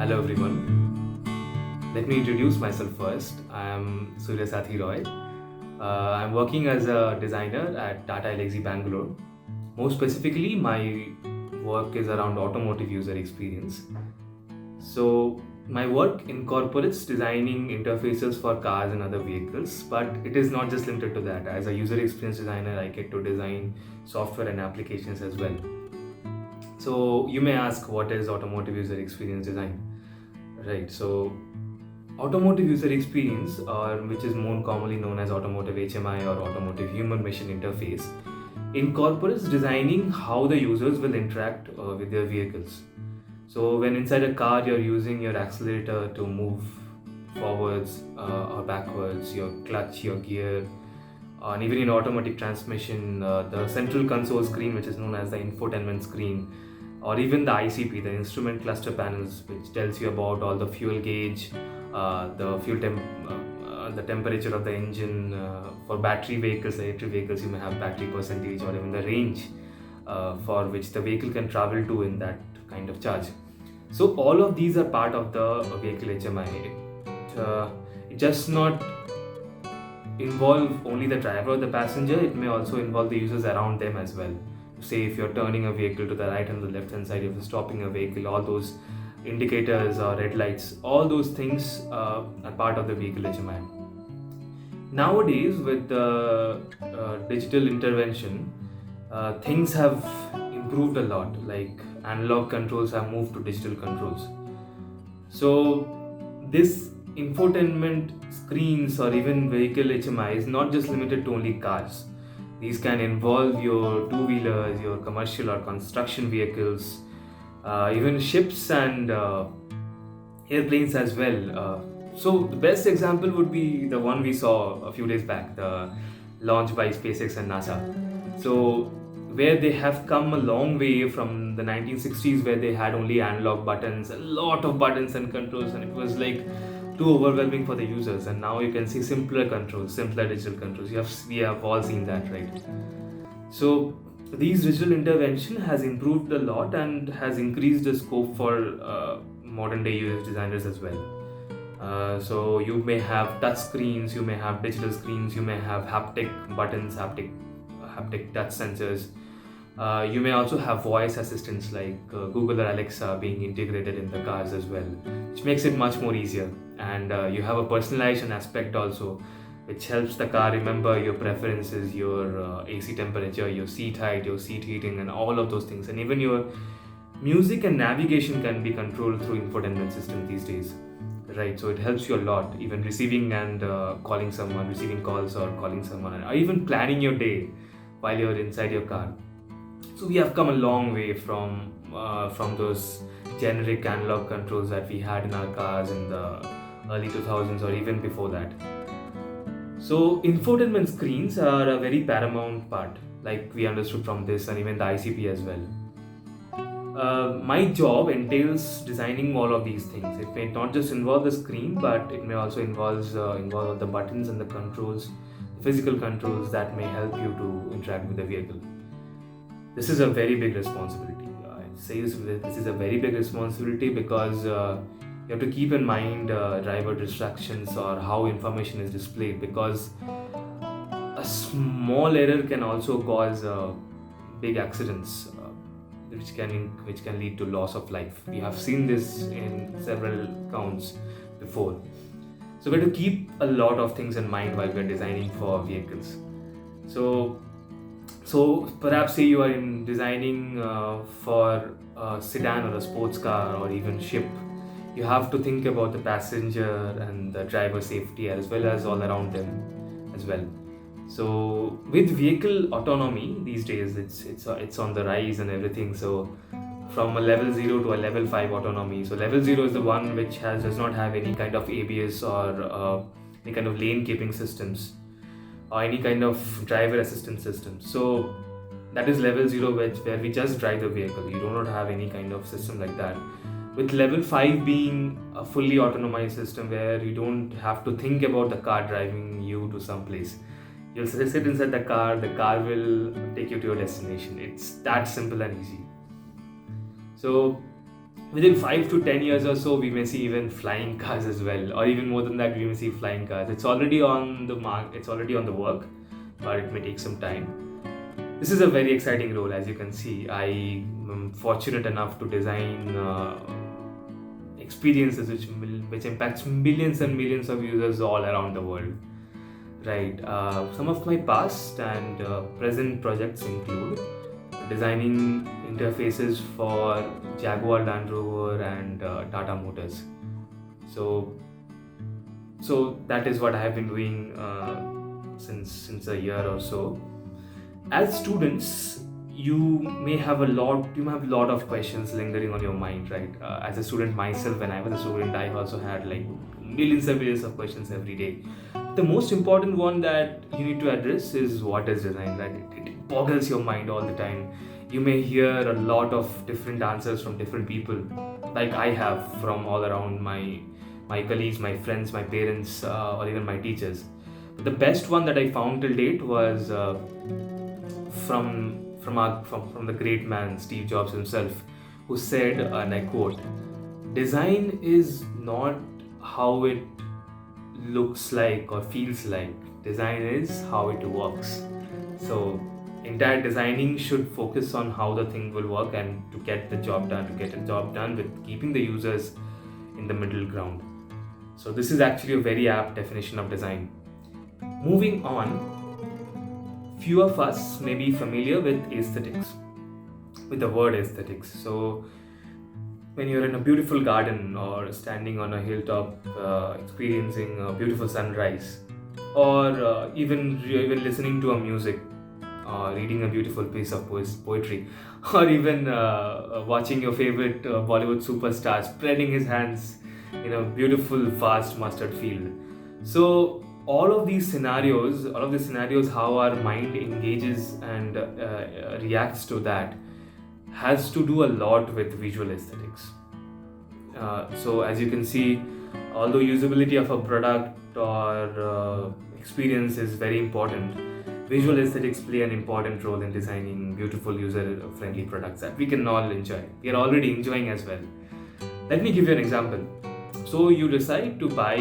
Hello everyone. Let me introduce myself first. I am Surya Sathi Roy. I'm working as a designer at Tata Elxsi Bangalore. More specifically, my work is around automotive user experience. So, my work incorporates designing interfaces for cars and other vehicles, but it is not just limited to that. As a user experience designer, I get to design software and applications as well. So, you may ask, what is automotive user experience design? Right. So, automotive user experience, or which is more commonly known as automotive HMI or automotive human machine interface, incorporates designing how the users will interact with their vehicles. So, when inside a car, you're using your accelerator to move forwards or backwards, your clutch, your gear, and even in automatic transmission, the central console screen, which is known as the infotainment screen, or even the ICP, the instrument cluster panels, which tells you about all the fuel gauge, the temperature of the engine. For battery vehicles, electric vehicles, you may have battery percentage or even the range for which the vehicle can travel to in that kind of charge. So all of these are part of the vehicle HMI. It just not involve only the driver or the passenger, it may also involve the users around them as well. Say if you're turning a vehicle to the right and the left hand side, if you're stopping a vehicle, all those indicators or red lights, all those things are part of the vehicle HMI. Nowadays, with the digital intervention, things have improved a lot. Like analog controls have moved to digital controls. So, this infotainment screens or even vehicle HMI is not just limited to only cars. These can involve your two-wheelers, your commercial or construction vehicles, even ships and airplanes as well. So the best example would be the one we saw a few days back, the launch by SpaceX and NASA. So where they have come a long way from the 1960s, where they had only analog buttons, a lot of buttons and controls, and it was like too overwhelming for the users. And now you can see simpler controls, simpler digital controls. We have all seen that, right? So these digital intervention has improved a lot and has increased the scope for modern day UX designers as well. So you may have touch screens, you may have digital screens, you may have haptic buttons, haptic touch sensors. You may also have voice assistants like Google or Alexa being integrated in the cars as well, which makes it much more easier. And you have a personalization aspect also, which helps the car remember your preferences, your AC temperature, your seat height, your seat heating, and all of those things. And even your music and navigation can be controlled through infotainment system these days, right? So it helps you a lot, even receiving and calling someone, receiving calls or calling someone, or even planning your day while you're inside your car. So we have come a long way from those generic analog controls that we had in our cars in the early 2000s or even before that. So infotainment screens are a very paramount part, like we understood from this, and even the ICP as well. My job entails designing all of these things. It may not just involve the screen, but it may also involve the buttons and the controls, the physical controls that may help you to interact with the vehicle. This is a very big responsibility. I say this is a very big responsibility because you have to keep in mind driver distractions or how information is displayed, because a small error can also cause big accidents, which can lead to loss of life. We have seen this in several counts before. So we have to keep a lot of things in mind while we're designing for vehicles. So perhaps say you are in designing for a sedan or a sports car or even ship. You have to think about the passenger and the driver safety as well as all around them as well. So with vehicle autonomy these days, it's on the rise and everything. So from a level 0 to a level 5 autonomy. So level 0 is the one which does not have any kind of ABS or any kind of lane keeping systems or any kind of driver assistance system. So that is level 0, where we just drive the vehicle. You do not have any kind of system like that. With level 5 being a fully autonomized system where you don't have to think about the car driving you to some place. You'll sit inside the car will take you to your destination. It's that simple and easy. So within 5 to 10 years or so, we may see even flying cars as well, or even more than that, we may see flying cars. It's already on the mark, it's already on the work, but it may take some time. This is a very exciting role. As you can see, I am fortunate enough to design experiences which impacts millions and millions of users all around the world. Right. Some of my past and present projects include designing interfaces for Jaguar Land Rover and Tata Motors. So, so that is what I have been doing since a year or so. As students, you have a lot of questions lingering on your mind, right? As a student myself, when I was a student, I also had like millions and millions of questions every day. The most important one that you need to address is what is design, right? It boggles your mind all the time. You may hear a lot of different answers from different people, like I have from all around my colleagues, my friends, my parents, or even my teachers. But the best one that I found till date was from the great man Steve Jobs himself, who said, and I quote, "Design is not how it looks like or feels like. Design is how it works." So, entire designing should focus on how the thing will work and to get the job done, with keeping the users in the middle ground. So, this is actually a very apt definition of design. Moving on, few of us may be familiar with aesthetics, with the word aesthetics. So, when you're in a beautiful garden or standing on a hilltop, experiencing a beautiful sunrise, or even listening to a music, reading a beautiful piece of poetry, or even watching your favorite Bollywood superstar spreading his hands in a beautiful, vast mustard field. So all of these scenarios, how our mind engages and reacts to that, has to do a lot with visual aesthetics. So as you can see, although usability of a product or experience is very important, visual aesthetics play an important role in designing beautiful user-friendly products that we can all enjoy. We are already enjoying as well. Let me give you an example. So you decide to buy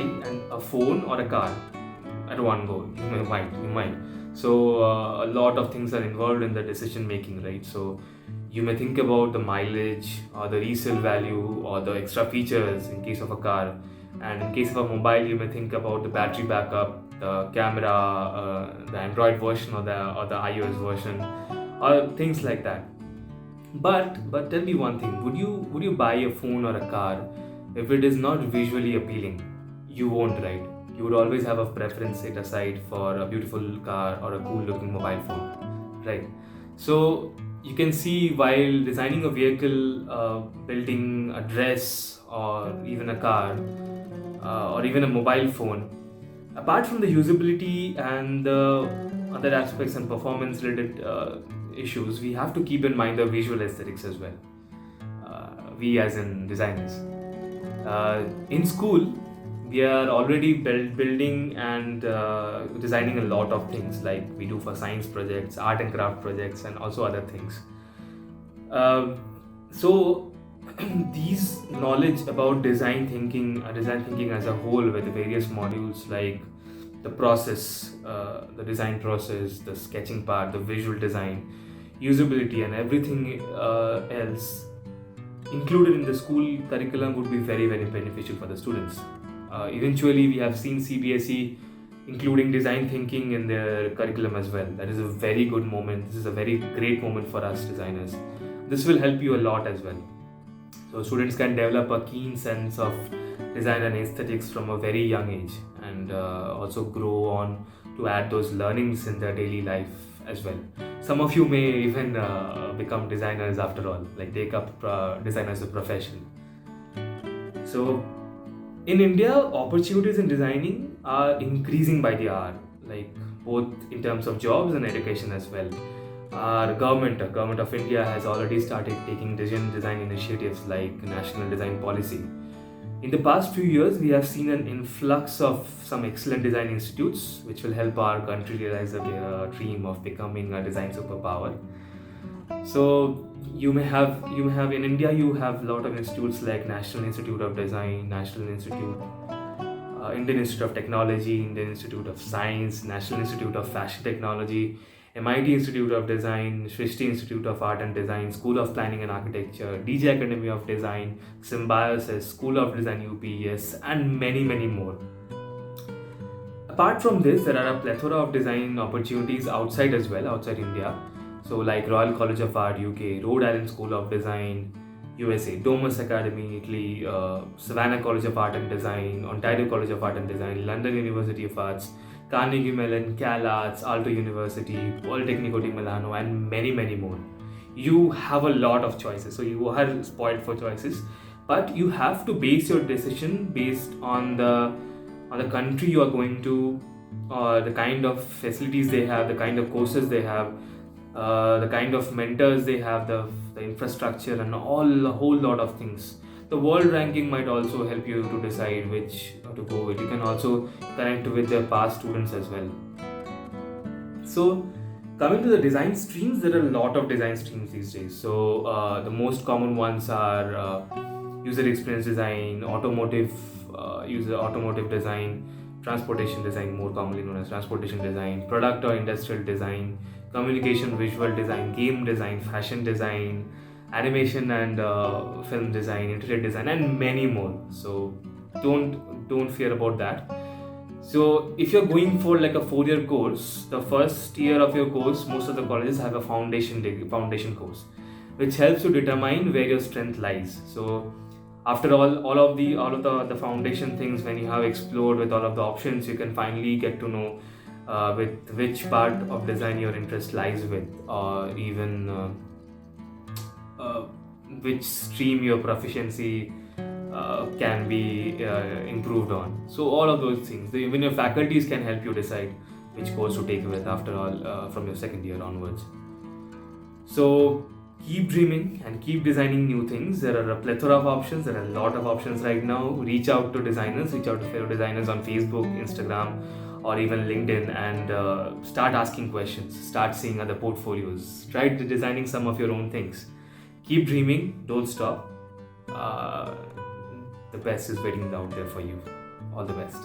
a phone or a car at one go. You might. So a lot of things are involved in the decision making, right? So you may think about the mileage or the resale value or the extra features in case of a car, and in case of a mobile, you may think about the battery backup, the camera, the Android version or the iOS version, or things like that. But tell me one thing: would you buy a phone or a car if it is not visually appealing? You won't, right? You would always have a preference set aside for a beautiful car or a cool looking mobile phone, right? So you can see, while designing a vehicle, building a dress, or even a car, or even a mobile phone, apart from the usability and the other aspects and performance related issues, we have to keep in mind the visual aesthetics as well. We as in designers. In school, we are already building and designing a lot of things, like we do for science projects, art and craft projects, and also other things. So these knowledge about design thinking as a whole, with the various modules like the process, the design process, the sketching part, the visual design, usability, and everything else included in the school curriculum, would be very, very beneficial for the students. Eventually, we have seen CBSE including design thinking in their curriculum as well. That is a very good moment. This is a very great moment for us designers. This will help you a lot as well. So students can develop a keen sense of design and aesthetics from a very young age, and also grow on to add those learnings in their daily life as well. Some of you may even become designers after all, like take up design as a profession. So in India, opportunities in designing are increasing by the hour, like both in terms of jobs and education as well. Our government of India has already started taking design initiatives like National Design Policy. In the past few years, we have seen an influx of some excellent design institutes, which will help our country realize their dream of becoming a design superpower. So you may have in India, you have a lot of institutes like National Institute of Design, National Institute, Indian Institute of Technology, Indian Institute of Science, National Institute of Fashion Technology, MIT Institute of Design, Srishti Institute of Art and Design, School of Planning and Architecture, DJ Academy of Design, Symbiosis, School of Design UPES, and many, many more. Apart from this, there are a plethora of design opportunities outside as well, outside India. So, like Royal College of Art, UK, Rhode Island School of Design, USA, Domus Academy, Italy, Savannah College of Art and Design, Ontario College of Art and Design, London University of Arts, Carnegie Mellon, Cal Arts, Aalto University, Politecnico di Milano, and many, many more. You have a lot of choices, so you are spoiled for choices, but you have to base your decision based on the country you are going to, or the kind of facilities they have, the kind of courses they have, the kind of mentors they have, the infrastructure, and a whole lot of things. The world ranking might also help you to decide which to go with. You can also connect with their past students as well. So, coming to the design streams, there are a lot of design streams these days. So, the most common ones are user experience design, automotive design, transportation design, more commonly known as transportation design, product or industrial design, communication visual design, game design, fashion design, animation and film design, interior design, and many more. So don't fear about that. So if you're going for like a 4-year course, the first year of your course, most of the colleges have a foundation course, which helps you determine where your strength lies. So after all of the foundation things, when you have explored with all of the options, you can finally get to know with which part of design your interest lies with, or even which stream your proficiency can be improved on. So all of those things, even your faculties can help you decide which course to take with after all from your second year onwards. So keep dreaming and keep designing new things. There are a plethora of options. There are a lot of options right now. Reach out to designers, reach out to fellow designers on Facebook, Instagram, or even LinkedIn, and start asking questions. Start seeing other portfolios. Try designing some of your own things. Keep dreaming. Don't stop. The best is waiting out there for you. All the best.